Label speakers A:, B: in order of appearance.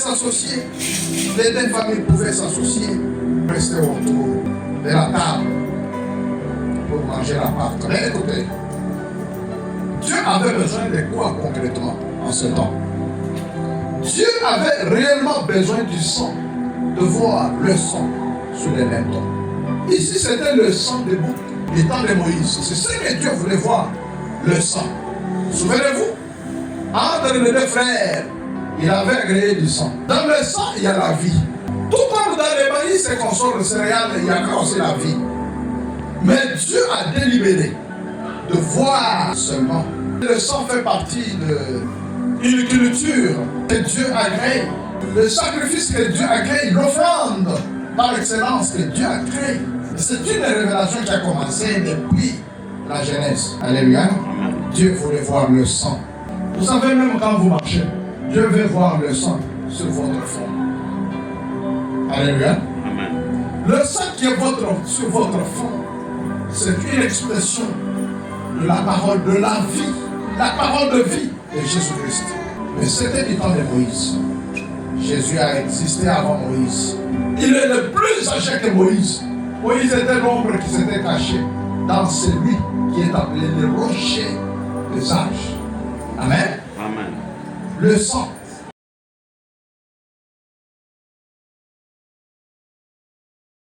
A: s'associer. Les deux familles pouvaient s'associer, rester autour de la table pour manger la pâte. Mais écoutez, Dieu avait besoin de quoi concrètement en ce temps? Dieu avait réellement besoin du sang, de voir le sang sur les linteaux. Ici, c'était le sang du temps de Moïse. C'est ce que Dieu voulait voir, le sang. Souvenez-vous, entre les deux frères, il avait agréé du sang. Dans le sang, il y a la vie. Tout comme dans les maïs et consorts de céréales, il y a aussi la vie. Mais Dieu a délibéré de voir seulement. Le sang fait partie d'une culture que Dieu agrée. Le sacrifice que Dieu agrée, l'offrande par excellence que Dieu a créé. C'est une révélation qui a commencé depuis la Genèse. Alléluia. Dieu voulait voir le sang. Vous savez, même quand vous marchez, Dieu veut voir le sang sur votre front. Alléluia. Le sang qui est sur votre front, c'est une expression de la parole de la vie, la parole de vie de Jésus-Christ. Mais c'était du temps de Moïse. Jésus a existé avant Moïse. Il est le plus âgé que Moïse. Moïse était l'ombre qui s'était caché dans celui qui est appelé le rocher des âges. Amen.
B: Amen.
A: Le sang